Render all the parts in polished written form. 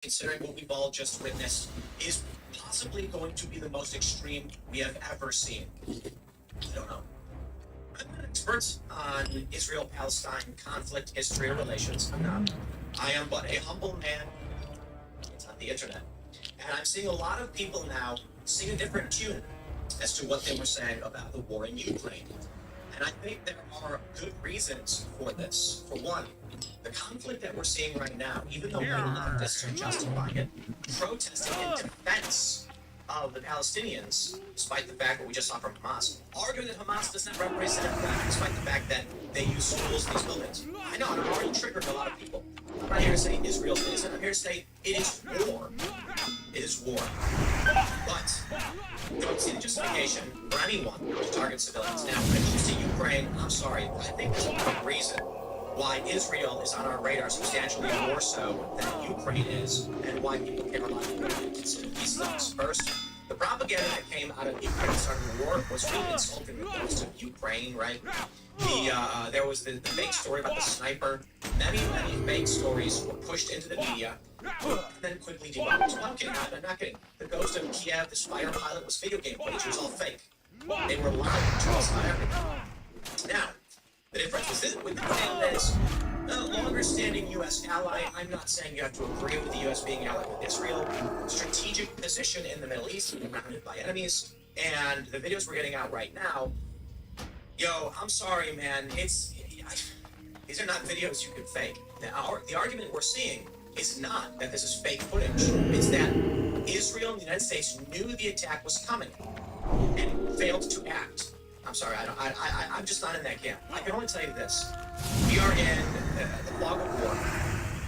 considering what we've all just witnessed, is possibly going to be the most extreme we have ever seen. I don't know. I'm not an expert on Israel-Palestine conflict, history, or relations. I'm not. I am but a humble man. It's on the internet. And I'm seeing a lot of people now sing a different tune as to what they were saying about the war in Ukraine. And I think there are good reasons for this. For one, the conflict that we're seeing right now, even though many leftists are justifying it, protesting in defense of the Palestinians, despite the fact that we just saw from Hamas, arguing that Hamas does not represent them, despite the fact that they use schools in these buildings. I know, I've already triggered a lot of people. I'm not here to say Israel's innocent. I'm here to say it is war. It is war. But I don't see the justification for anyone to target civilians. Now, when it comes to Ukraine, I'm sorry, I think there's a good reason why Israel is on our radar substantially more so than Ukraine is, and why people care a lot about consider these things. First, the propaganda that came out of Ukraine starting the war was really insulting the most of Ukraine, right? There was the fake story about the sniper. Many fake stories were pushed into the media, and then quickly debunked. Well, I'm kidding, I'm not kidding. The ghost of Kiev, this fighter pilot, was video game footage. It was all fake. They were lying to us about everything. Now, the difference with the thing is, a longer-standing U.S. ally. I'm not saying you have to agree with the U.S. being allied with Israel. Strategic position in the Middle East, surrounded by enemies, and the videos we're getting out right now. Yo, I'm sorry, man. These are not videos you can fake. Now, the argument we're seeing is not that this is fake footage. It's that Israel and the United States knew the attack was coming and failed to act. I'm sorry, I'm just not in that camp. I can only tell you this. We are in the fog of war,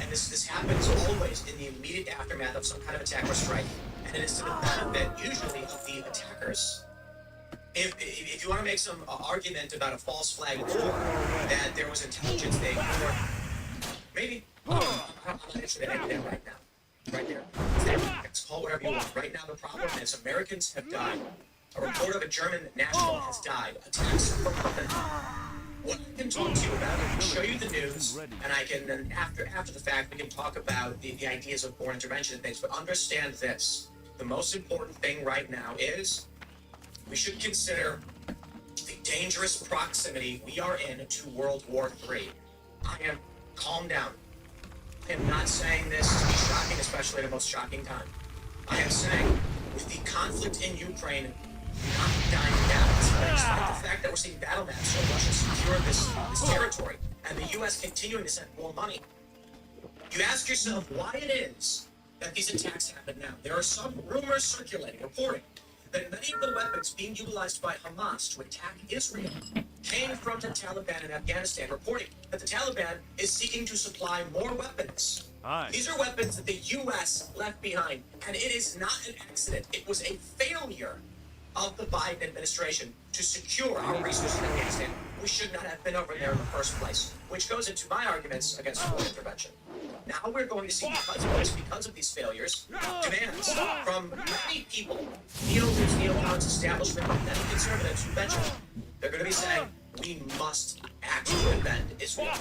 and this happens always in the immediate aftermath of some kind of attack or strike, and it is to the benefit, usually, of the attackers. If you want to make some argument about a false flag war, that there was intelligence they ignored, maybe. I'm not interested in any of that right now. Right there. It's call whatever you want. Right now, the problem is Americans have died. A report of a German national has died. Attacks from weapons. What I can talk to you about, I can show you the news, and I can, and after the fact, we can talk about the ideas of war intervention and things, but understand this. The most important thing right now is we should consider the dangerous proximity we are in to World War III. Calm down. I am not saying this to be shocking, especially at the most shocking time. I am saying, with the conflict in Ukraine not dying down, despite the fact that we're seeing battle maps so Russia secure this territory, and the U.S. continuing to send more money, you ask yourself why it is that these attacks happen now. There are some rumors circulating, reporting, that many of the weapons being utilized by Hamas to attack Israel came from the Taliban in Afghanistan, reporting that the Taliban is seeking to supply more weapons. These are weapons that the U.S. left behind, and it is not an accident. It was a failure of the Biden administration to secure our resources in Afghanistan. We should not have been over there in the first place, which goes into my arguments against war intervention. Now we're going to see, because of these failures, demands from many people, neocons, establishment, many conservatives who mentioned, they're going to be saying, we must act to defend Israel.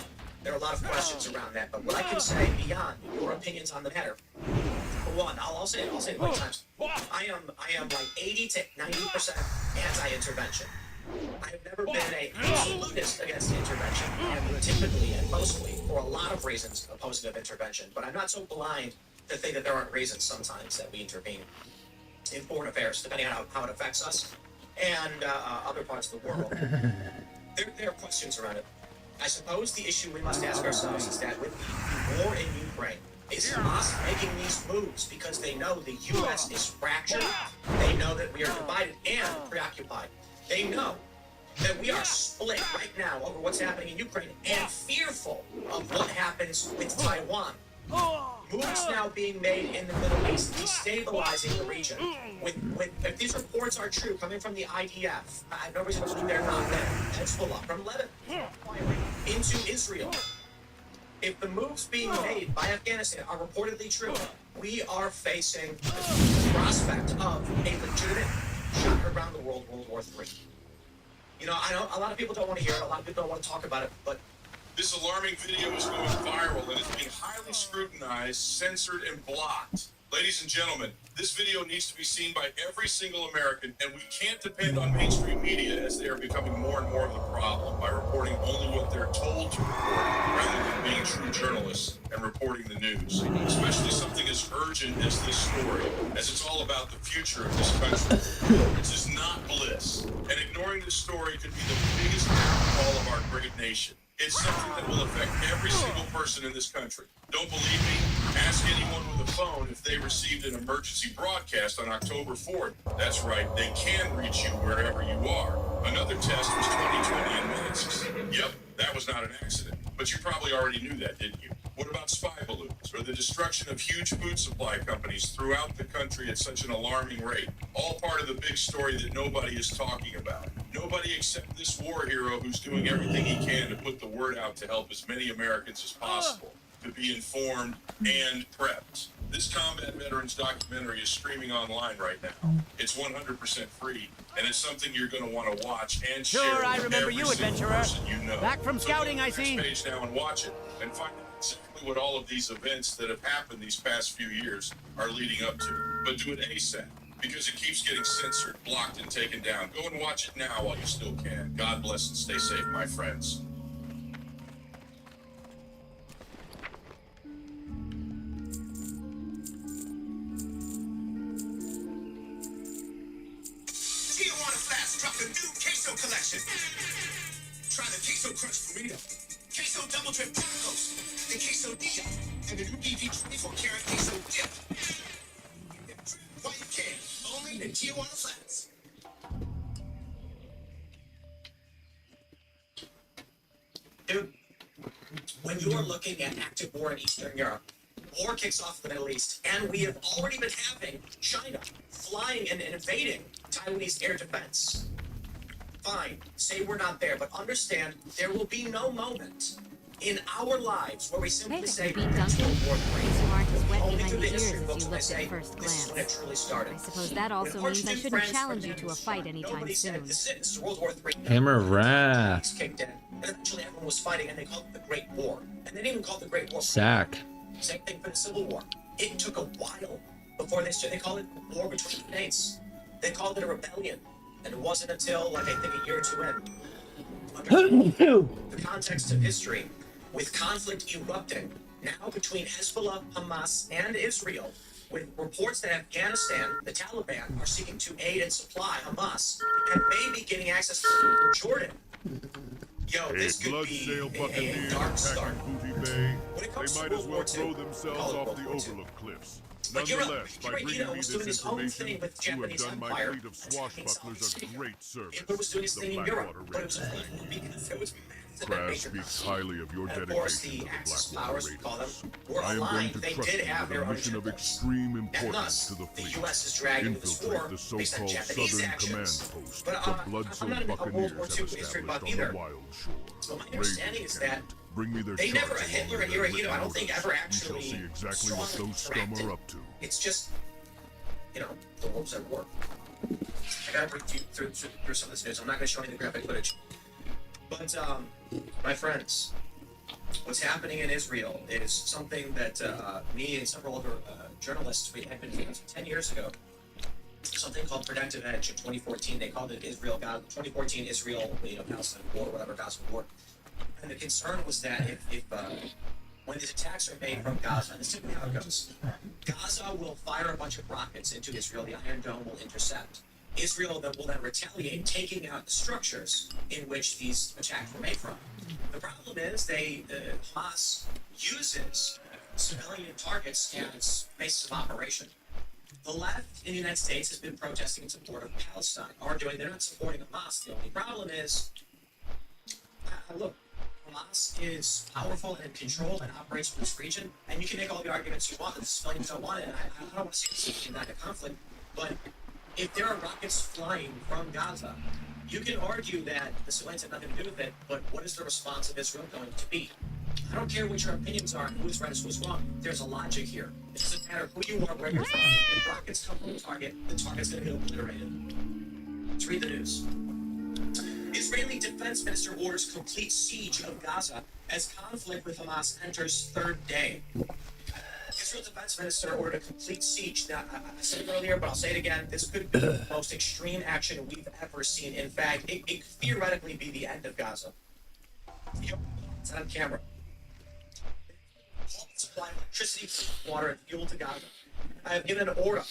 There are a lot of questions around that, but what I can say beyond your opinions on the matter, for one, I'll say it many times, I am like 80 to 90% anti-intervention. I have never been an absolutist against intervention, and typically and mostly, for a lot of reasons, opposed to intervention. But I'm not so blind to think that there aren't reasons sometimes that we intervene in foreign affairs, depending on how it affects us and other parts of the world. There are questions around it. I suppose the issue we must ask ourselves is that with the war in Ukraine, is Hamas making these moves because they know the U.S. is fractured, they know that we are divided and preoccupied. They know that we are split right now over what's happening in Ukraine and fearful of what happens with Taiwan. Moves now being made in the Middle East, destabilizing the region. If these reports are true, coming from the IDF, I have no reason to believe they're not there. Hezbollah from Lebanon, into Israel. If the moves being made by Afghanistan are reportedly true, we are facing the prospect of a legitimate shot around the world, World War III. You know, I know a lot of people don't want to hear it, a lot of people don't want to talk about it, but This alarming video is going viral and it's being highly scrutinized, censored, and blocked. Ladies and gentlemen, this video needs to be seen by every single American, and we can't depend on mainstream media as they are becoming more and more of the problem by reporting only what they're told to report rather than being true journalists and reporting the news. Especially something as urgent as this story, as it's all about the future of this country. This is not bliss, and ignoring this story could be the biggest downfall of our great nation. It's something that will affect every single person in this country. Don't believe me? Ask anyone with a phone if they received an emergency broadcast on October 4th. That's right, they can reach you wherever you are. Another test was 2020 in masks. Yep, that was not an accident. But you probably already knew that, didn't you? What about spy balloons or the destruction of huge food supply companies throughout the country at such an alarming rate? All part of the big story that nobody is talking about. Nobody except this war hero who's doing everything he can to put the word out to help as many Americans as possible to be informed and prepped. This combat veterans documentary is streaming online right now. It's 100% free, and it's something you're going to want to watch and share Sure, I with remember every you, single adventurer. person you know. Back from So scouting, go to I the see. next page now and watch it, and find out exactly what all of these events that have happened these past few years are leading up to. But do it ASAP, because it keeps getting censored, blocked, and taken down. Go and watch it now while you still can. God bless and stay safe, my friends. Tijuana Flats dropped a new queso collection. Try the queso crunch burrito, queso double drip tacos, the quesadilla, and the new BV 24-karat queso dip. While you can, only in Tijuana Flats. Dude, when you are looking at active war in Eastern Europe, war kicks off in the Middle East, and we have already been having China flying and invading Taiwanese air defense. Fine, say we're not there, but understand there will be no moment in our lives where we simply say Beat we're Duncan. World War III. You aren't as wet Only behind through the the ears history as books you when I looked say at first this is when it glance. truly started. I suppose that also When means I Archduke shouldn't Franz challenge you to a Ferdinand fight was anytime nobody said, soon. This is World War III. Hammer Rat. Kicked in, and eventually everyone was fighting, and they called it the Great War. And they didn't even call it the Great War. Sack. Same thing for the Civil War. It took a while before they called it a war between the states. They called it a rebellion, and it wasn't until like I think a year or two in. Under the context of history, with conflict erupting now between Hezbollah, Hamas, and Israel, with reports that Afghanistan, the Taliban, are seeking to aid and supply Hamas, and maybe getting access to Jordan. Yo, this could be a dark start. Booty Bay. When it comes They to might as World well War throw II, themselves call it off World the War II. Overlook cliffs. But Nonetheless, by bringing Hirohito me was this doing his own information, thing with you have Japanese done my Empire. fleet of swashbucklers a great service. Hitler was doing his The thing in Blackwater Europe, but it was Raiders. only because there was massive Crash invasion. speaks highly of your And of course, dedication the to the Axis Blackwater powers, we call them, Raiders. were I am going aligned. to They trust did you have with their a own mission of agendas. extreme And importance thus, to the the fleet. U.S. is dragging this war Infiltrate the based on so-called Japanese Southern Command actions. Post But the I'm blood-soaked not a World Buccaneers War have II history buff established on either. the wild shore. So my Raise understanding the is that camp. Bring me their they never, charts Hitler along and with their Hirohito, I don't written think orders. ever We actually shall see exactly what strongly those scum interacted. are up to. It's just, the wolves at war. I gotta bring you through some of this news. I'm not gonna show any of the graphic footage. But, my friends, what's happening in Israel is something that me and several other journalists, we had been doing 10 years ago. Something called Protective Edge in 2014. They called it 2014 Israel, Palestine War, whatever, Gaza War. And the concern was that if when these attacks are made from Gaza, and this is typically how it goes, Gaza will fire a bunch of rockets into Israel. The Iron Dome will intercept. Israel will then retaliate, taking out the structures in which these attacks were made from. The problem is Hamas uses civilian targets as basis of operation. The left in the United States has been protesting in support of Palestine, they're not supporting Hamas. The only problem is, look, Hamas is powerful and in control and operates in this region, and you can make all the arguments you want that the civilians don't want it, and I don't want to see this in that conflict, but if there are rockets flying from Gaza, you can argue that the civilians have nothing to do with it, but what is the response of Israel going to be? I don't care what your opinions are, who's right and who's wrong. There's a logic here. It doesn't matter who you are, where you're from. If rockets come from the target's going to get obliterated. Let's read the news. Israeli Defense Minister orders complete siege of Gaza as conflict with Hamas enters third day. Israel Defense Minister ordered a complete siege. Now, I said it earlier, but I'll say it again. This could be the most extreme action we've ever seen. In fact, it could theoretically be the end of Gaza. It's on camera. Supply electricity, water, and fuel to Gaza. I have given an order.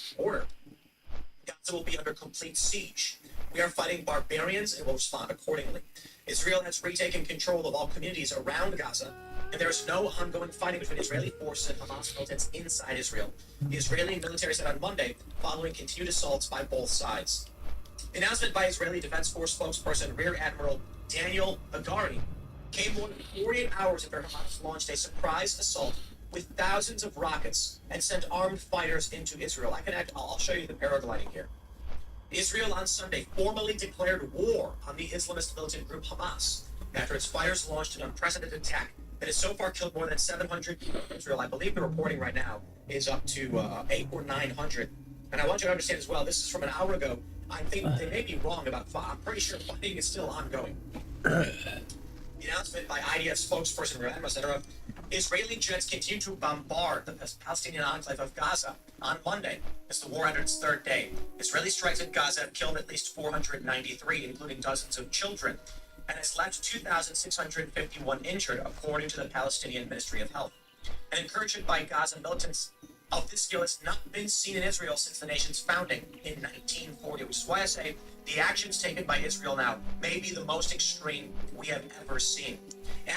Gaza will be under complete siege. We are fighting barbarians and will respond accordingly. Israel has retaken control of all communities around Gaza, and there is no ongoing fighting between Israeli forces and Hamas militants inside Israel. The Israeli military said on Monday, following continued assaults by both sides. The announcement by Israeli Defense Force spokesperson Rear Admiral Daniel Hagari came more than 48 hours after Hamas launched a surprise assault with thousands of rockets and sent armed fighters into Israel. I'll show you the paragliding here. Israel on Sunday formally declared war on the Islamist militant group Hamas after its fighters launched an unprecedented attack that has so far killed more than 700 people in Israel. I believe the reporting right now is up to 800 or 900. And I want you to understand as well, this is from an hour ago. I think they may be wrong about I'm pretty sure fighting is still ongoing. The announcement by IDF spokesperson Whitemane Ret Israeli jets continue to bombard the Palestinian enclave of Gaza on Monday as the war entered its third day. Israeli strikes in Gaza have killed at least 493, including dozens of children, and has left 2,651 injured, according to the Palestinian Ministry of Health. An incursion by Gaza militants of this scale has not been seen in Israel since the nation's founding in 1940, which is why I say the actions taken by Israel now may be the most extreme we have ever seen.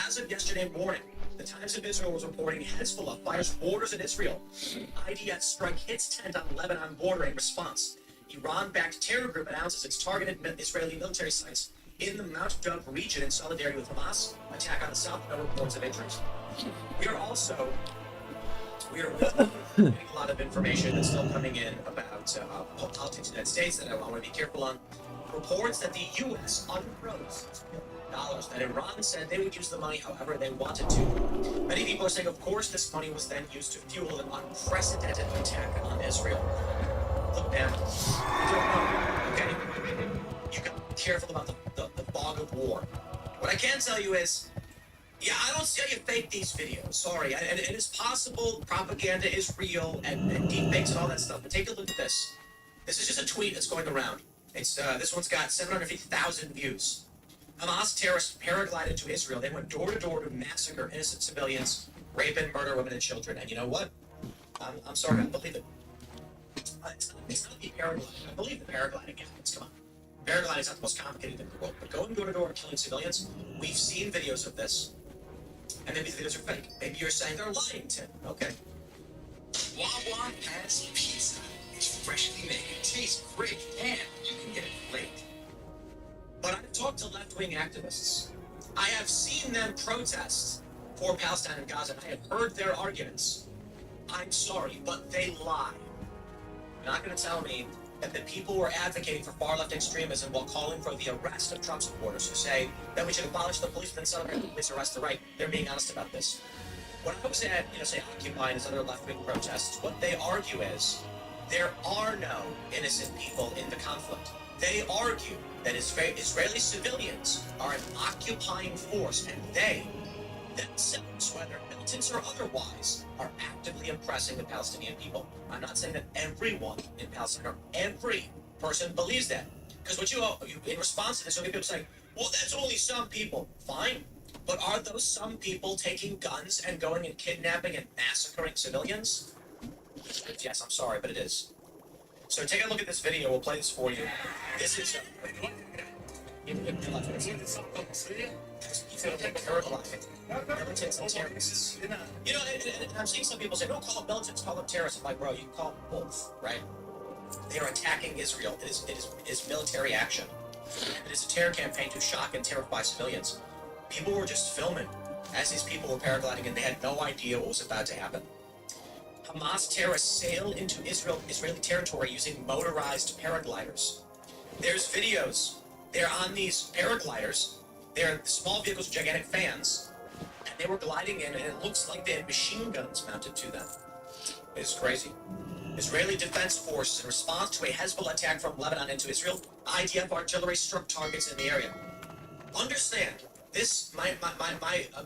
As of yesterday morning, the Times of Israel was reporting Hezbollah fires borders in Israel. IDF strike hits tent on Lebanon border in response. Iran-backed terror group announces its targeted Israeli military sites in the Mount Dub region in solidarity with Hamas. Attack on the south, no reports of injuries. We are getting a lot of information that's still coming in about politics in the United States that I want to be careful on. Reports that the U.S. unfroze dollars that Iran said they would use the money however they wanted to. Many people are saying, of course, this money was then used to fuel an unprecedented attack on Israel. Look, man, I don't know, okay? You got to be careful about the fog of war. What I can tell you is, yeah, I don't see how you fake these videos. Sorry, and it is possible propaganda is real and deepfakes and all that stuff. But take a look at this. This is just a tweet that's going around. It's this one's got 750,000 views. Hamas terrorists paraglided to Israel. They went door to door to massacre innocent civilians, rape and murder women and children. And you know what? I'm sorry, I believe it. It's not the paragliding. I believe the paragliding happens. Come on. Paragliding is not the most complicated thing in the world. But going door to door and killing civilians, we've seen videos of this. And maybe the videos are fake. Maybe you're saying they're lying, Tim. Okay. Wawa has pizza. It's freshly made, tastes great, and you can get it late. But I've talked to left-wing activists. I have seen them protest for Palestine and Gaza, and I have heard their arguments. I'm sorry, but they lie. You're not going to tell me that the people who are advocating for far-left extremism while calling for the arrest of Trump supporters who say that we should abolish the police and celebrate the police arrest the right, they're being honest about this. When I was at, say Occupy and other left-wing protests, what they argue is there are no innocent people in the conflict. They argue that Israeli civilians are an occupying force, and they themselves, whether militants or otherwise, are actively oppressing the Palestinian people. I'm not saying that everyone in Palestine or every person believes that. Because what you in response to this, you'll get people saying, well, that's only some people. Fine. But are those some people taking guns and going and kidnapping and massacring civilians? Yes, I'm sorry, but it is. So take a look at this video. We'll play this for you. This is militants and terrorists. And I'm seeing some people say, don't call them militants, call them terrorists. I'm like, bro, you can call them both, right? They are attacking Israel. It is military action. It is a terror campaign to shock and terrify civilians. People were just filming as these people were paragliding, and they had no idea what was about to happen. Hamas terrorists sailed into Israeli territory using motorized paragliders. There's videos. They're on these paragliders. They're small vehicles with gigantic fans, and they were gliding in, and it looks like they had machine guns mounted to them. It's crazy. Israeli Defense Forces, in response to a Hezbollah attack from Lebanon into Israel, IDF artillery struck targets in the area. understand this. My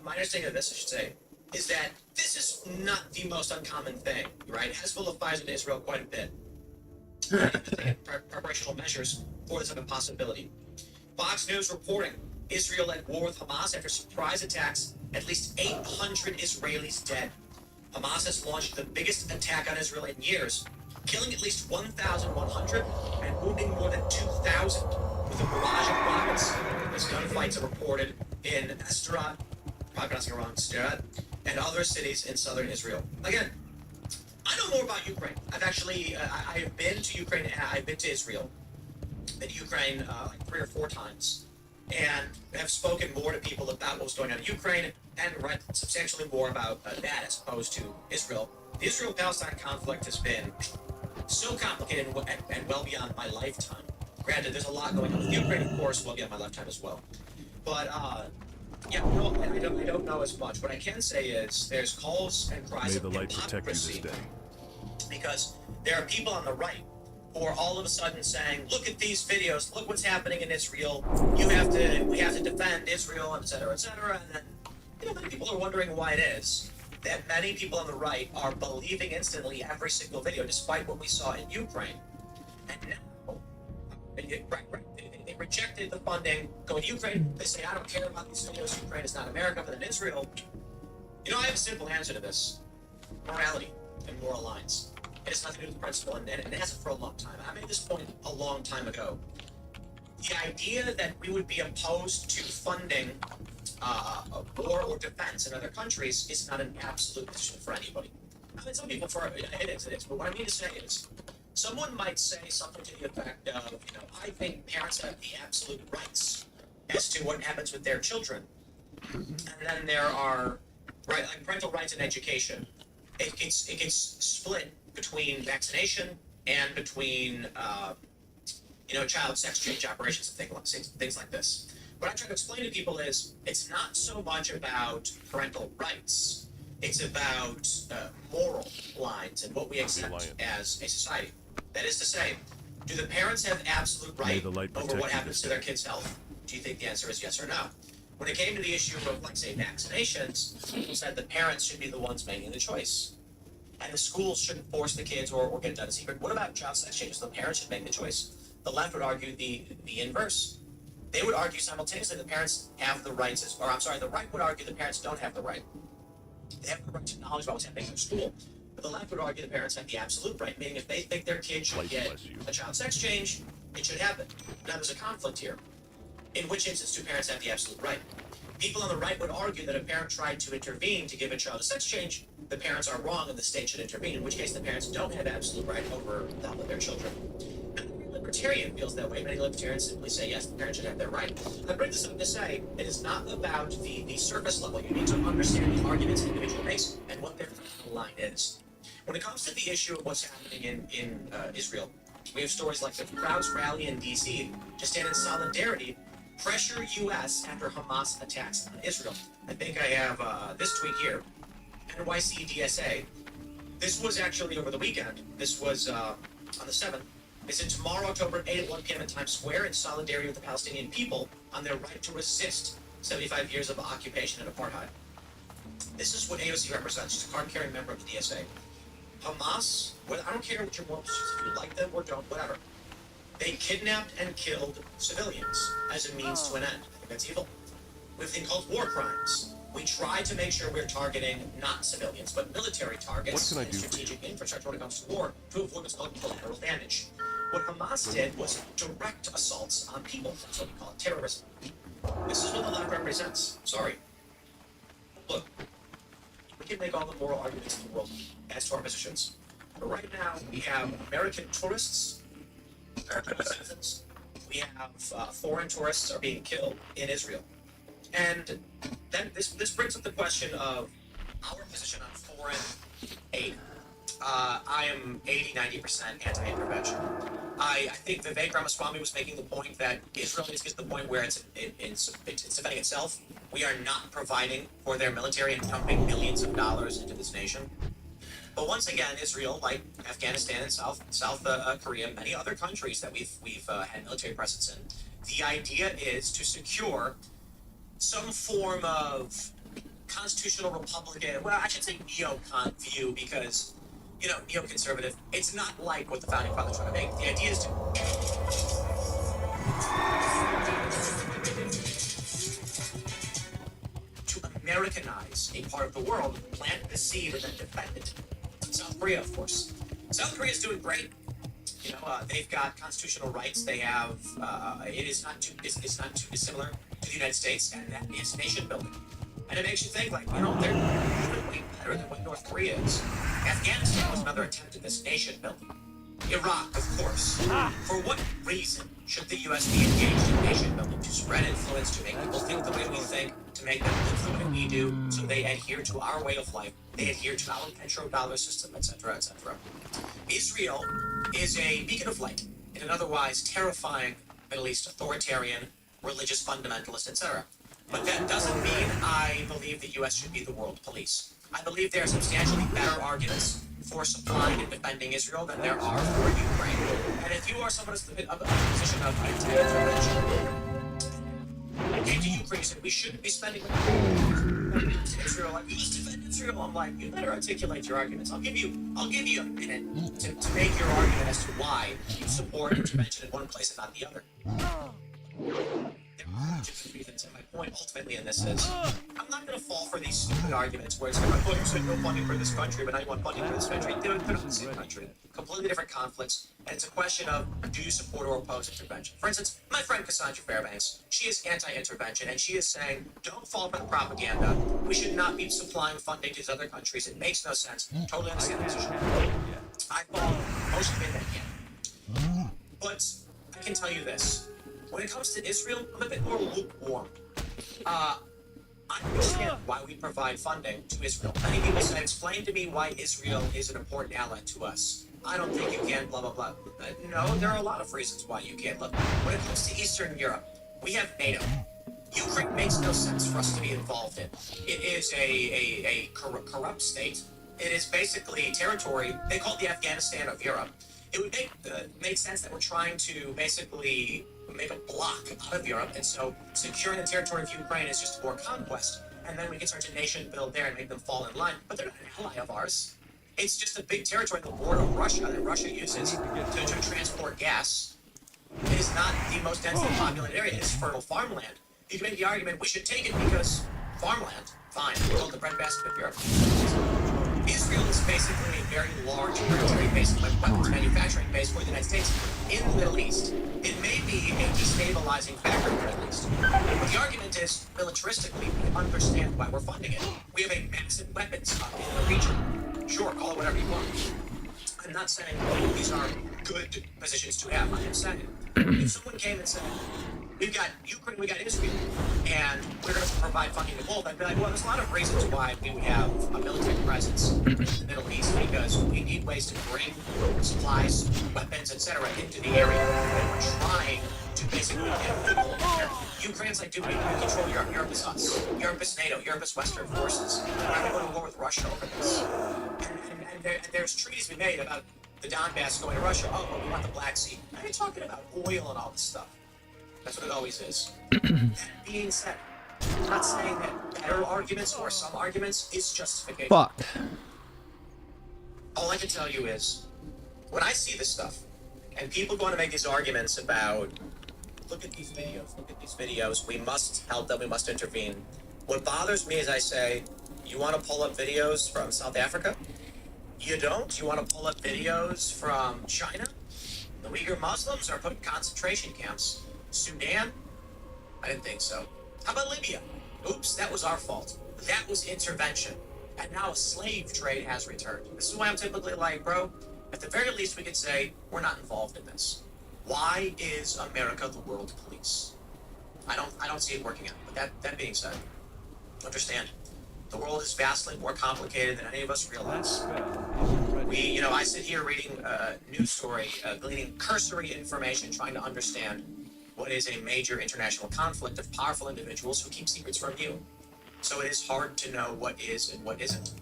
understanding of this, I should say, is that this is not the most uncommon thing, right? Hezbollah fires into Israel quite a bit. Preparational measures for this type of possibility. Fox News reporting Israel at war with Hamas after surprise attacks, at least 800 Israelis dead. Hamas has launched the biggest attack on Israel in years, killing at least 1,100 and wounding more than 2,000 with a barrage of rockets. As gunfights are reported in Esterat, probably pronouncing it wrong, Esterat, and other cities in southern Israel. Again, I know more about Ukraine. I have been to Ukraine and I've been to Israel. Been to Ukraine like 3 or 4 times, and have spoken more to people about what's going on in Ukraine and read substantially more about that as opposed to Israel. The Israel-Palestine conflict has been so complicated and well beyond my lifetime. Granted, there's a lot going on with Ukraine, of course, well beyond my lifetime as well. But yeah, no, I don't know as much. What I can say is there's calls and cries May of the light protect you this hypocrisy day. because there are people on the right who are all of a sudden saying, "Look at these videos. Look what's happening in Israel. We have to defend Israel, and et cetera, et cetera." And then, many people are wondering why it is that many people on the right are believing instantly every single video, despite what we saw in Ukraine. And now, they rejected the funding going to Ukraine. They say, "I don't care about these videos. Ukraine is not America, but in Israel." I have a simple answer to this: morality and moral lines. It has nothing to do with principle, and it hasn't for a long time. I made this point a long time ago. The idea that we would be opposed to funding war or defense in other countries is not an absolute position for anybody. I mean, some people, it is. But what I mean to say is, someone might say something to the effect of, I think parents have the absolute rights as to what happens with their children. And then there are like parental rights in education. It gets split between vaccination and between child sex change operations and things like this. What I try to explain to people is it's not so much about parental rights. It's about moral lines and what we accept as a society. That is to say, do the parents have absolute right over what happens to their kids' health? Do you think the answer is yes or no? When it came to the issue of, like, say, vaccinations, people said the parents should be the ones making the choice. And the schools shouldn't force the kids or get it done in secret. What about child sex changes? The parents should make the choice. The left would argue the inverse. They would argue simultaneously the parents have the rights, the right would argue the parents don't have the right. They have the right to knowledge about what's happening in their school. But the left would argue the parents have the absolute right, meaning if they think their kid should get a child sex change, it should happen. Now there's a conflict here. In which instance do parents have the absolute right? People on the right would argue that if a parent tried to intervene to give a child a sex change, the parents are wrong and the state should intervene, in which case the parents don't have absolute right over the health of their children. And every libertarian feels that way. Many libertarians simply say, yes, the parents should have their right. I bring this up to say it is not about the surface level. You need to understand the arguments the individual makes and what their line is. When it comes to the issue of what's happening in Israel, we have stories like the crowds rally in D.C. to stand in solidarity, pressure U.S. after Hamas attacks on Israel. I think I have this tweet here. NYC DSA. This was actually over the weekend. This was on the 7th. It's in tomorrow, October 8th at 1 p.m. in Times Square in solidarity with the Palestinian people on their right to resist 75 years of occupation and apartheid. This is what AOC represents. She's a card-carrying member of the DSA. Hamas, I don't care what your moral positions, if you like them or don't, whatever. They kidnapped and killed civilians as a means to an end. I think that's evil. We have a thing called war crimes. We try to make sure we're targeting not civilians, but military targets and strategic infrastructure when it comes to war to avoid what's called collateral damage. What Hamas did was direct assaults on people. That's what we call it, terrorism. This is what the left represents. Sorry. Look, we can make all the moral arguments in the world as to our positions. But right now, we have American tourists, American citizens. We have foreign tourists are being killed in Israel. And then this brings up the question of our position on foreign aid. I am 80-90% anti-intervention. I think Vivek Ramaswamy was making the point that Israel is to the point where it's defending itself. We are not providing for their military and dumping millions of dollars into this nation. But once again, Israel, like Afghanistan and South Korea, many other countries that we've had military presence in, the idea is to secure some form of constitutional Republican, well, I should say neocon view because, you know, neoconservative, it's not like what the founding fathers trying to make. The idea is to Americanize a part of the world, plant the seed, and then defend it. South Korea, of course. South Korea is doing great. You know, they've got constitutional rights. They have. It's not too dissimilar to the United States, and that is nation building. And it makes you think, like, you know, they're doing way better than what North Korea is. Afghanistan was another attempt at this nation building. Iraq, of course. For what reason should the U.S. be engaged in nation building? To spread influence, to make people think the way we think, to make them live the way we do, so they adhere to our way of life, they adhere to our petrodollar system, etc., etc. Israel is a beacon of light in an otherwise terrifying Middle East authoritarian, religious fundamentalist, etc. But that doesn't mean I believe the U.S. should be the world police. I believe there are substantially better arguments for supplying and defending Israel than there are for Ukraine. And if you are someone who's in a position of intervention, came to Ukraine and said we shouldn't be spending Israel, like, we must defend Israel. I'm like, you better articulate your arguments. I'll give you a minute to make your argument as to why you support intervention in one place and not the other. There are different reasons, and my point ultimately in this is, I'm not going to fall for these stupid arguments where it's like, oh, you said no funding for this country, but now you want funding for this country. They're not the same country. Completely different conflicts, and it's a question of, do you support or oppose intervention? For instance, my friend Cassandra Fairbanks, she is anti-intervention, and she is saying, don't fall for the propaganda. We should not be supplying funding to these other countries. It makes no sense. Totally understand the position. I fall mostly in that camp. But I can tell you this. When it comes to Israel, I'm a bit more lukewarm. I understand why we provide funding to Israel. Many people say, explain to me why Israel is an important ally to us. I don't think you can, blah, blah, blah. No, there are a lot of reasons why you can't. Look, when it comes to Eastern Europe, we have NATO. Ukraine makes no sense for us to be involved in. It is a corrupt state. It is basically territory. They call it the Afghanistan of Europe. It would make sense that we're trying to basically make a block out of Europe, and so securing the territory of Ukraine is just more conquest, and then we can start to nation build there and make them fall in line. But they're not an ally of ours. It's just a big territory on the border of Russia that Russia uses to transport gas. It is not the most densely populated area. It is fertile farmland. You can make the argument we should take it because farmland. Fine, we'll call it the breadbasket of Europe. Israel is basically a very large military base, weapons manufacturing base for the United States in the Middle East. It may be a destabilizing factor in the Middle East. But the argument is, militaristically, we understand why we're funding it. We have a massive weapons hub in the region. Sure, call it whatever you want. I'm not saying these are good positions to have. I am saying, if someone came and said, we've got Ukraine, we got Israel, and we're going to provide funding to both, I'd be like, well, there's a lot of reasons why we would have a military presence in the Middle East, because we need ways to bring supplies, weapons, etc. into the area, and we're trying to basically get a foothold there. Ukraine's like, dude, we control Europe. Europe is us. Europe is NATO. Europe is Western forces. Why are we going to war with Russia over this? And there's treaties we made about the Donbass going to Russia. Oh, but we want the Black Sea. Now you're talking about oil and all this stuff. That's what it always is. That being said, I'm not saying that better arguments or some arguments is justification. Fuck. All I can tell you is, when I see this stuff, and people going to make these arguments about, look at these videos, we must help them, we must intervene. What bothers me is I say, you want to pull up videos from South Africa? You don't? You want to pull up videos from China? The Uyghur Muslims are put in concentration camps. Sudan? I didn't think so. How about Libya? Oops, that was our fault. That was intervention. And now a slave trade has returned. This is why I'm typically like, bro, at the very least we could say we're not involved in this. Why is America the world police? I don't see it working out. But that being said, understand, the world is vastly more complicated than any of us realize. I sit here reading a news story, gleaning cursory information, trying to understand what is a major international conflict of powerful individuals who keep secrets from you. So it is hard to know what is and what isn't.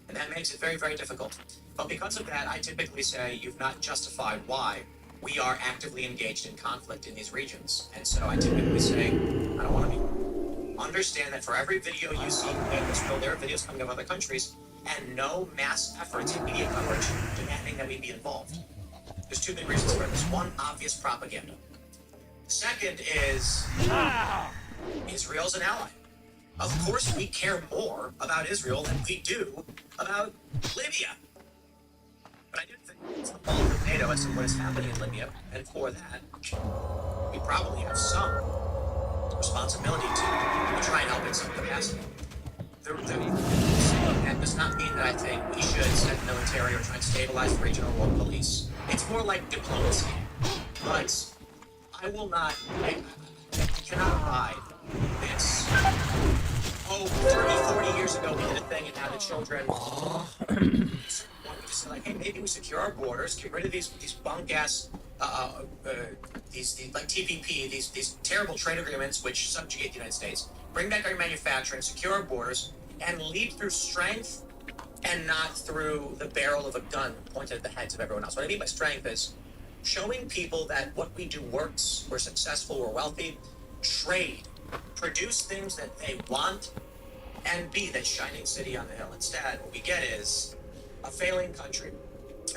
And that makes it very, very difficult. But because of that, I typically say you've not justified why we are actively engaged in conflict in these regions. And so I typically say, I don't want to be. understand that for every video you see in Israel, there are videos coming of other countries, and no mass efforts in media coverage demanding that we be involved. There's two big reasons for this. One, obvious propaganda. The second is Israel's an ally. Of course, we care more about Israel than we do about Libya. But I do think it's the fault of NATO as to what is happening in Libya, and for that, we probably have some responsibility to try and help in some capacity. That does not mean that I think we should send military or try and stabilize the regional world police. It's more like diplomacy. But I will not, I cannot ride this. Oh, 30, 40 years ago we did a thing and now the children just like, hey, maybe we secure our borders, get rid of these bunk ass these like TPP, these terrible trade agreements which subjugate the United States. Bring back our manufacturing, secure our borders, and lead through strength and not through the barrel of a gun pointed at the heads of everyone else. What I mean by strength is showing people that what we do works, we're successful, we're wealthy, trade, produce things that they want, and be that shining city on the hill. Instead, what we get is a failing country.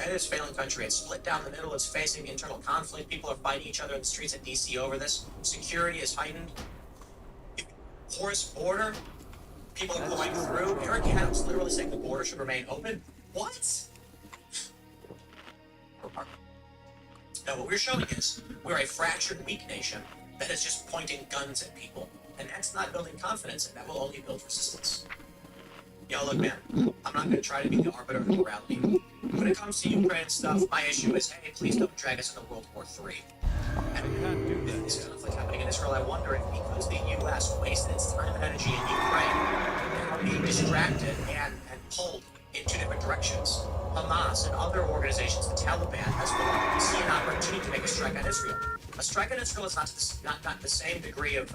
And it is a failing country. It's split down the middle. It's facing internal conflict. People are fighting each other in the streets of DC over this. Security is heightened. Porous border. People are going through. Eric Adams literally saying the border should remain open. What? No, what we're showing is we're a fractured, weak nation that is just pointing guns at people. And that's not building confidence, and that will only build resistance. Yo, look, man, I'm not going to try to be the arbiter of morality. When it comes to Ukraine stuff, my issue is, hey, please don't drag us into World War III. And with this conflict happening in Israel, I wonder if because the U.S. wasted its time and energy in Ukraine, they are being distracted and pulled in two different directions. Hamas and other organizations, the Taliban as well, see an opportunity to make a strike on Israel. A strike on Israel is not the same degree of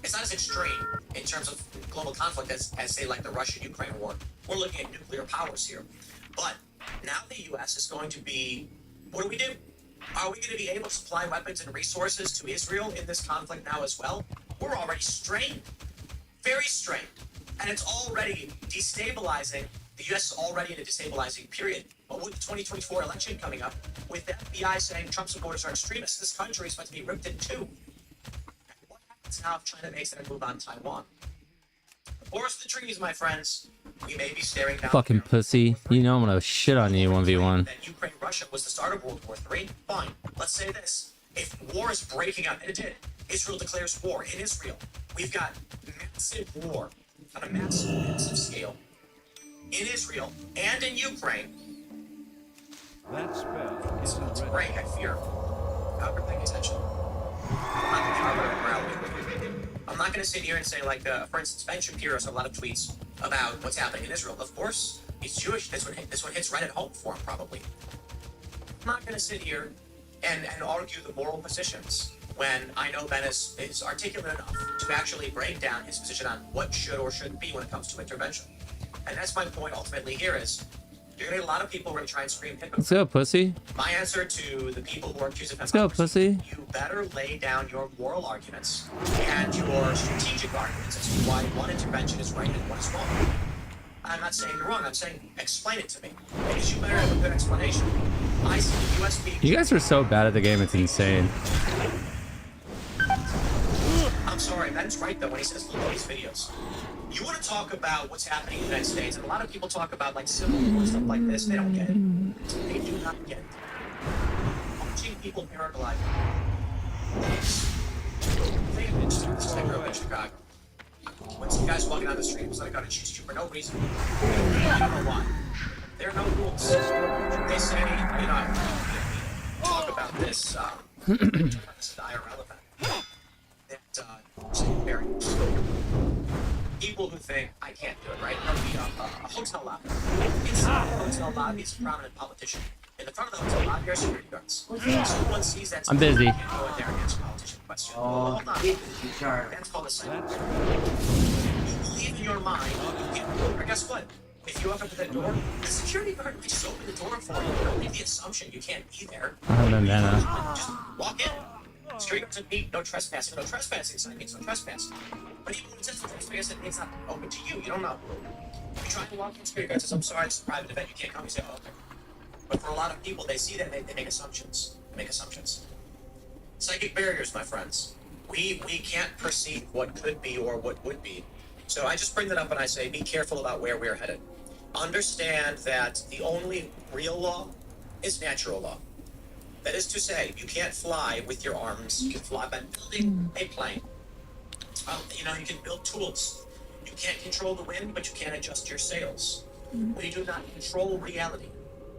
it's not as extreme in terms of global conflict as say like the Russia-Ukraine war. We're looking at nuclear powers here. But now the U.S. is going to be, what do we do? Are we going to be able to supply weapons and resources to Israel in this conflict now as well? We're already strained, very strained, and it's already destabilizing. The U.S. is already in a destabilizing period. But with the 2024 election coming up, with the FBI saying Trump supporters are extremists, this country is about to be ripped in two. What happens now if China makes their move on Taiwan? The forest of the trees, my friends. We may be staring down. Fucking pussy. You know I'm gonna shit on you 1v1. That Ukraine-Russia was the start of World War III. Fine. Let's say this. If war is breaking out, and it did, Israel declares war in Israel. We've got massive war on a massive scale in Israel and in Ukraine. That spell It's about to break, I fear. However, paying attention. I'm not going to sit here and say, like, for instance, Ben Shapiro has a lot of tweets about what's happening in Israel. Of course, he's Jewish. This one hits right at home for him, probably. I'm not going to sit here and argue the moral positions when I know Ben is articulate enough to actually break down his position on what should or shouldn't be when it comes to intervention. And that's my point ultimately here is, you're going to get a lot of people who are going to try and scream hit. Let's go, pussy. My answer to the people who are accused of Let's go, pussy. you better lay down your moral arguments and your strategic arguments as to why one intervention is right and one is wrong. I'm not saying you're wrong. I'm saying explain it to me. Because you better have a good explanation. I see the U.S. being... You guys are so bad at the game, it's insane. I'm sorry, Ben's right though when he says look at these videos. You want to talk about what's happening in the United States, and a lot of people talk about like civil war and stuff like this. They don't get it. They do not get it. Watching people paraglide. They have this thing grew up in Chicago. When some guys walking down the street was like, I gotta choose you for no reason. I don't know why. There are no rules. They say, you know, talk about this. This is irrelevant. That very people who think I can't do it, right? There'll be a hotel lobby. Inside the hotel lobby is a prominent politician. In the front of the hotel lobby are security guards. Someone sees that. I'm busy. You can't go in there and answer politician questions. Hold on. That's called a cycle. You believe in your mind, you can't. Or guess what? If you walk up to that door, the security guard will just open the door for you. Don't make the assumption you can't be there. I have a bandana. Just walk in. Security guards repeat, no trespassing. No trespassing sign means no trespassing. But even when it says no trespassing, it's not open to you. You don't know. You try to walk in, security guard says, I'm sorry, it's a private event, you can't come. You say, oh, okay. But for a lot of people, they see that and they make assumptions. They make assumptions. Psychic barriers, my friends. We can't perceive what could be or what would be. So I just bring that up and I say, be careful about where we're headed. Understand that the only real law is natural law. That is to say, you can't fly with your arms. You can fly by building a plane. You can build tools. You can't control the wind, but you can adjust your sails. We do not control reality,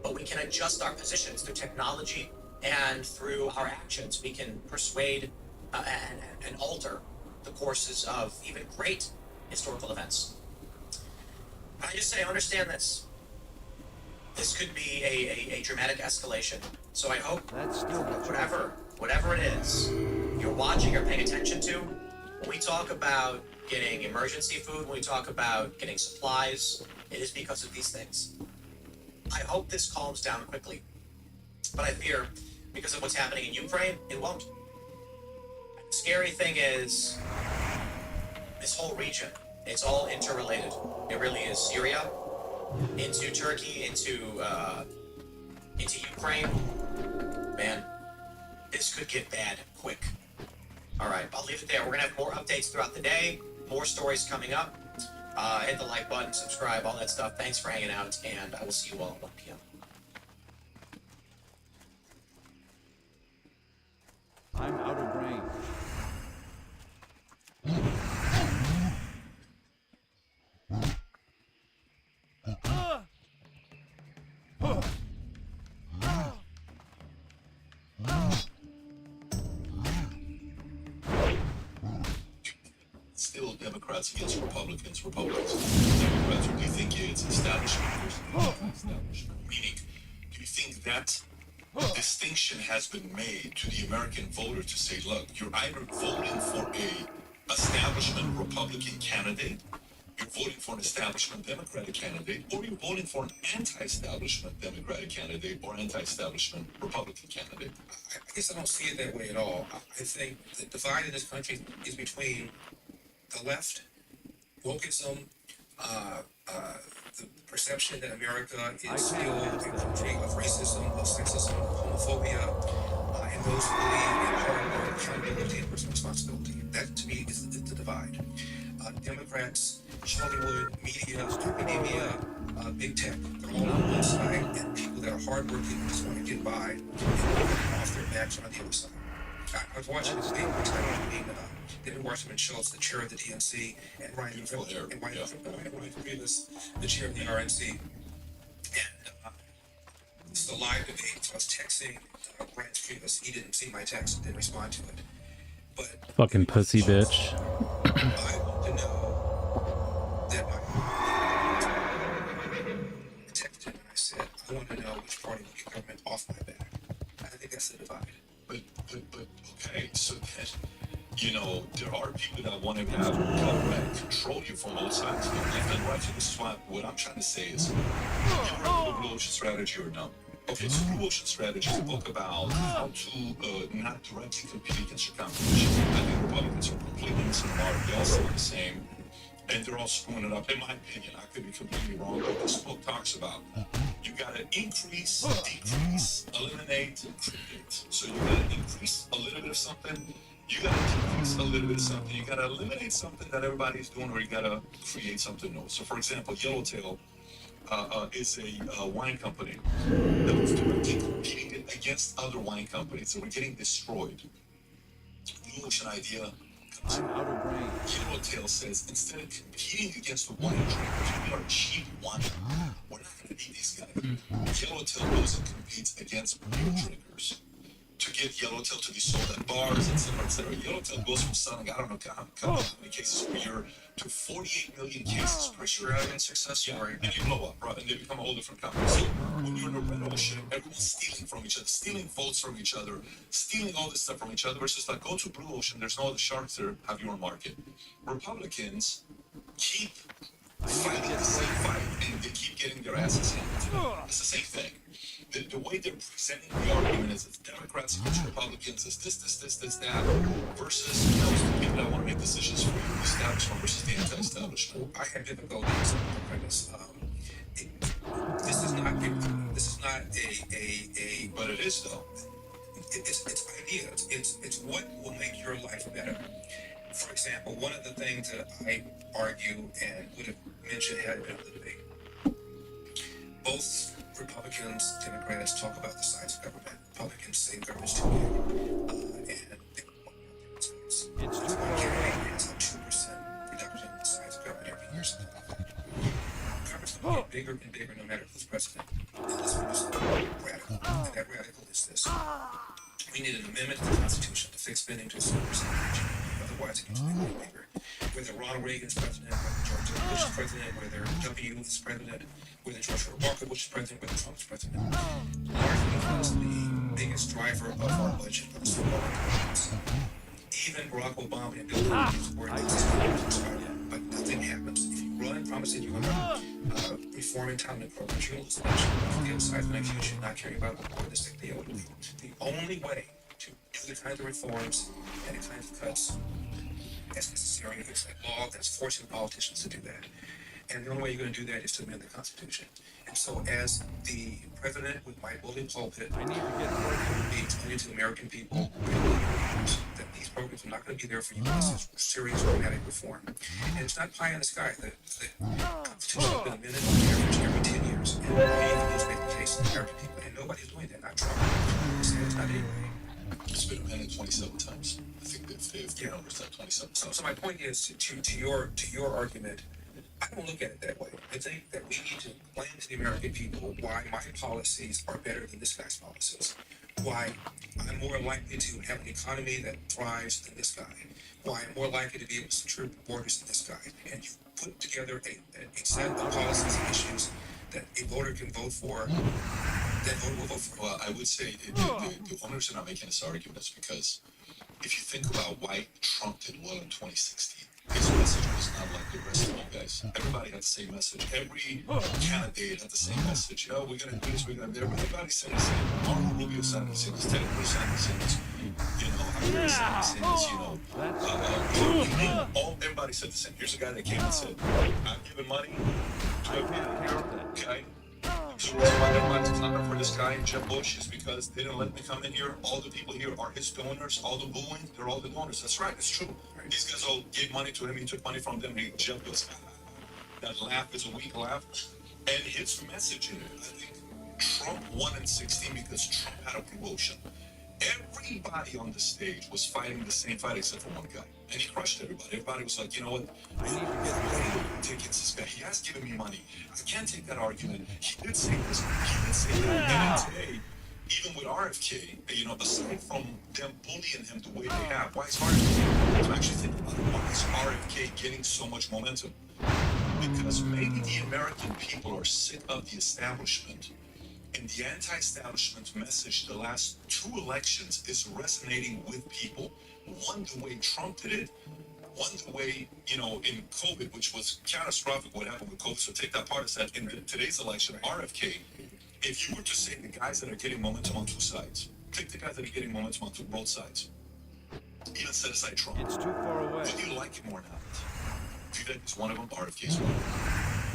but we can adjust our positions through technology and through our actions. We can persuade and alter the courses of even great historical events. I just say, understand this. This could be a dramatic escalation. So I hope That's still whatever it is you're watching or paying attention to, when we talk about getting emergency food, when we talk about getting supplies, it is because of these things. I hope this calms down quickly. But I fear, because of what's happening in Ukraine, it won't. The scary thing is, this whole region, it's all interrelated. It really is. Syria, into Turkey, into Ukraine. Man, this could get bad quick. All right, I'll leave it there. We're gonna have more updates throughout the day, more stories coming up. Hit the like button, subscribe, all that stuff. Thanks for hanging out, and I will see you all at 1 p.m. I'm out of range. Still Democrats against Republicans, Republicans against Democrats, or do you think it's establishment versus establishment? Meaning, do you think that distinction has been made to the American voter to say, look, you're either voting for a establishment Republican candidate, you're voting for an establishment Democratic candidate, or you're voting for an anti-establishment Democratic candidate or anti-establishment Republican candidate? I guess I don't see it that way at all. I think the divide in this country is between the left, wokeism, the perception that America is still a country of racism, of sexism, of homophobia, and those who believe in hard work, accountability, and personal responsibility. That, to me, is the divide. Democrats, Hollywood, media, academia, big tech, they're all on one side, and people that are hardworking just want to get by and off their backs on the other side. I was watching this game one time between David Wasserman Schultz, the chair of the DNC, and Ryan Rivas, the chair of the RNC. And it's a live debate. So I was texting Ryan Rivas. He didn't see my text, didn't respond to it. But Fucking pussy bitch. I want to know that I texted him and I said, I want to know which party will get government off my back. I think that's the divide. But okay, so that, there are people that want to have government control you from both sides, left and right. So this is what I'm trying to say is, you know, Blue Ocean Strategy or no? Okay, so Blue Ocean Strategy is a book about how to not directly compete against your competition. I think Republicans are completely missing the mark. They all say the same, and they're all screwing it up. In my opinion, I could be completely wrong, but this book talks about you gotta increase, decrease, eliminate, create. So you gotta increase a little bit of something, you gotta decrease a little bit of something, you gotta eliminate something that everybody's doing, or you gotta create something new. So for example, Yellowtail is a wine company that was directly competing against other wine companies that were getting destroyed. Blue Ocean idea comes I'm out of range. Yellowtail says, instead of competing against the wine drinkers, we are cheap wine. We're not going to beat these guys. Yellowtail goes and competes against beer drinkers to get Yellowtail to be sold at bars, etc., etc. Yellowtail goes from selling, I don't know how many cases per year, to 48 million cases per year. Australian success story. And you blow up, right? And they become a whole different company. So when you're in a red ocean, everyone's stealing from each other, stealing votes from each other, stealing all this stuff from each other. Versus like, go to blue ocean, there's no other sharks there, have your market. Republicans keep fighting the same fight, and they keep getting their asses handed. It's the same thing. The way they're presenting the argument is it's Democrats against Republicans, it's this, that, versus, you know, it's the people that want to make decisions for you, the establishment versus the anti-establishment. I have difficulties with the premise. This is not a But it is, though. it's ideas. It's what will make your life better. For example, one of the things that I argue and would have mentioned had it been on the debate, both Republicans, Democrats talk about the size of government. Republicans say the government's too big, and they want to size. It's too One far candidate away. has a 2% reduction in the size of government every year. Something like that. Government's going to get bigger and bigger no matter who's president. And this one is radical. And that radical is this. We need an amendment to the Constitution to fix spending to a certain percentage. Otherwise, it gets bigger and bigger. Whether Ronald Reagan is president, whether George Bush is president, whether W. is president, whether George Walker Bush is president, whether Trump is president. Largely because the biggest driver of our budget are the so-called Republicans. Even Barack Obama and Bill Clinton were but nothing happens. If you run promising you're going to reform entitlement programs, you're going to lose the election. On the other side of the next, you should not care about what the state they owe you. The only way to do the kinds of reforms and the kinds of cuts as necessary is like law that's forcing politicians to do that. And the only way you're going to do that is to amend the Constitution. And so, as the president with my bully pulpit, I need to get closer. be explaining to the American people that these programs are not going to be there for you unless it's serious dramatic reform. And it's not pie in the sky. The Constitution has been amended on average every 10 years. And all you have to do is make the case to the American people. And nobody's doing that. Not Trump. It's not anyway. It's been amended 27 times. I think they've the numbers that 27 times. So my point is to your argument. I don't look at it that way. I think that we need to explain to the American people why my policies are better than this guy's policies. Why I'm more likely to have an economy that thrives than this guy. Why I'm more likely to be able to secure borders than this guy. And you put together a set of policies and issues that a voter can vote for, that voter will vote for. Well, I would say the only reason I'm making this argument is because if you think about why Trump did well in 2016, his message was not like the rest of you guys. Everybody had the same message. Every candidate had the same message. You know, we're going to do this, we're going to do that. Everybody said the same. Marco Rubio said the same. Ted Cruz said the same. You know, Javier said the same. You know, everybody said the same. Here's a guy that came and said, I'm giving money to a man, okay? The reason why everybody's clapping for this guy, Jeb Bush, is because they didn't let me come in here. All the people here are his donors. All the booing, they're all the donors. That's right, it's true. These guys all gave money to him. He took money from them. And Jeb goes, that laugh is a weak laugh. And his message in it, I think Trump won in 16 because Trump had a promotion. Everybody on the stage was fighting the same fight except for one guy. And he crushed everybody. Everybody was like, you know what? I need to get tickets. This guy, he has given me money. I can't take that argument. He did say this. He did say that. And today, even with RFK, you know, aside from them bullying him the way they have, why is RFK? I'm actually thinking about it. Why is RFK getting so much momentum? Because maybe the American people are sick of the establishment. And the anti-establishment message the last 2 elections is resonating with people. One, the way Trump did it. One, the way, you know, in COVID, which was catastrophic what happened with COVID. So take that part aside. In today's election, RFK, if you were to say the guys that are getting momentum on 2 sides, pick the guys that are getting momentum on both sides. Even set aside Trump. It's too far away. Whether you like it more or not, Vivek is one of them, RFK is one of them.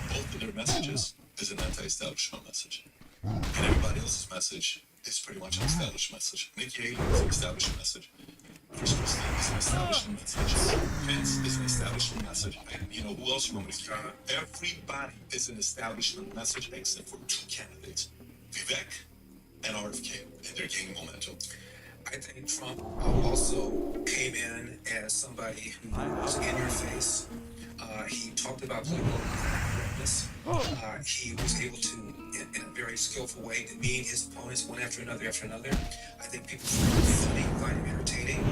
Both of their messages is an anti-establishment message. And everybody else's message is pretty much an establishment message. Nikki Haley is an establishment message. Chris Christie is an establishment message. Pence is an establishment message. And you know, who else you want me to count? Everybody is an establishment message except for 2 candidates. Vivek and RFK. And they're gaining momentum. I think Trump also came in as somebody who was in your face. He talked about political correctness. He was able to, in a very skillful way, demean his opponents one after another after another. I think people find him funny, find him entertaining,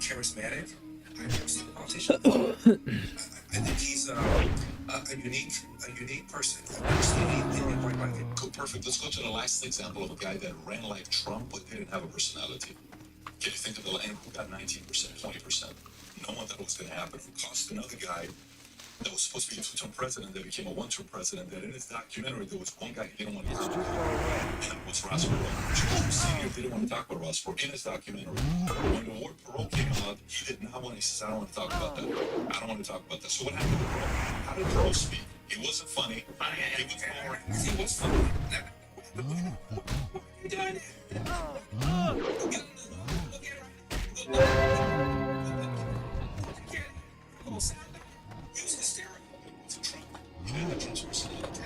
charismatic. I've never seen a politician. I think he's a unique person. I've never seen anything quite like it. Cool, perfect. Let's go to the last example of a guy that ran like Trump but didn't have a personality. Can you think of the land who got 19%, 20%? No one thought it was going to happen. Who cost another guy that was supposed to be a two-term president that became a one-term president, that in his documentary there was one guy he didn't want to It's talk too about, far away. and it was Ross Perot. George Senior didn't want to talk about Ross Perot in his documentary. When the word Perot came out, he did not want to. He says, "I don't want to talk about that. I don't want to talk about that." So what happened to Perot? How did Perot speak? It wasn't funny. It was boring. He was funny. What are you doing? Use hysterical. To Trump, he didn't have Trump's personality.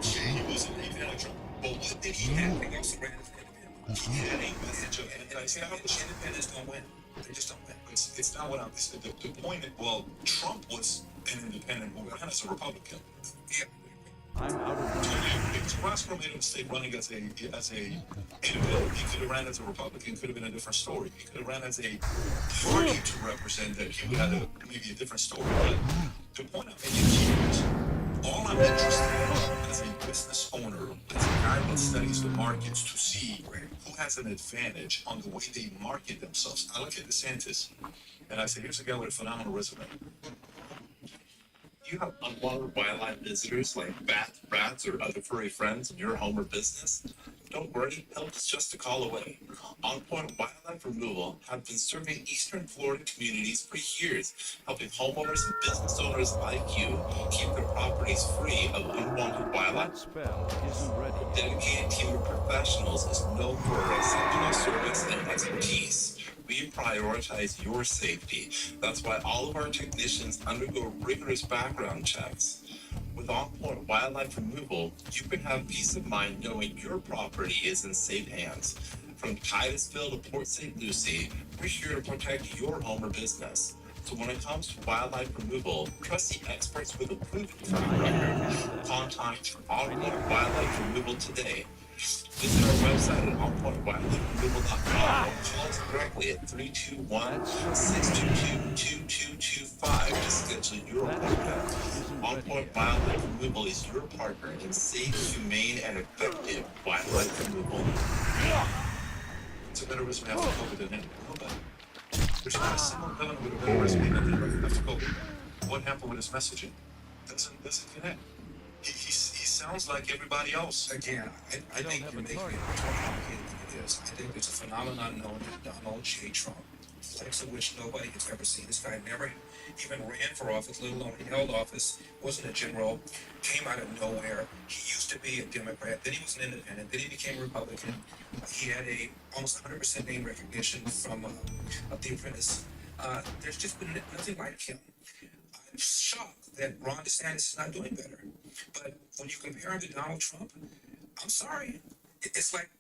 He wasn't even Trump. But what did he have? He also ran as an independent. He had a message of anti-establishment. Independents don't win. They just don't win. It's not what I'm saying. The point is, well, Trump was an independent who ran as a Republican. Yeah. I'm out of So if Ross Perot made a mistake running as a independent, he could have ran as a Republican, could have been a different story. He could have ran as a party to represent that he would have maybe a different story. But the point I'm making here is, all I'm interested in as a business owner, as a guy that studies the markets to see who has an advantage on the way they market themselves. I look at DeSantis and I say, here's a guy with a phenomenal resume. You have unwanted wildlife visitors like bats, rats, or other furry friends in your home or business? Don't worry, help is just a call away. On Point Wildlife Removal have been serving Eastern Florida communities for years, helping homeowners and business owners like you keep their properties free of unwanted that wildlife. spell isn't ready. A dedicated team of professionals is known for exceptional service and expertise. We prioritize your safety. That's why all of our technicians undergo rigorous background checks. With On Point Wildlife Removal, you can have peace of mind knowing your property is in safe hands. From Titusville to Port St. Lucie, we're here to protect your home or business. So when it comes to wildlife removal, trust the experts with a proven track record. Contact On Point Wildlife Removal today. Visit our website at onpointwildliferemoval.com or call us directly at 321-622-2225 to schedule your appointment. On Point Wildlife Removal is your partner in safe, humane, and effective wildlife removal. It's a better resume after COVID than him. Nobody. There's not a single villain with a better resume than him after COVID. What happened with his messaging? Doesn't connect. He sounds like everybody else. Again, I think you're making it more complicated than it is. I think there's a phenomenon known as Donald J. Trump, likes of which nobody has ever seen. This guy never even ran for office, let alone held office, wasn't a general, came out of nowhere. He used to be a Democrat, then he was an independent, then he became a Republican. He had a almost 100% name recognition from The Apprentice. There's just been nothing like him. I'm shocked that Ron DeSantis is not doing better. But when you compare him to Donald Trump, I'm sorry. It's like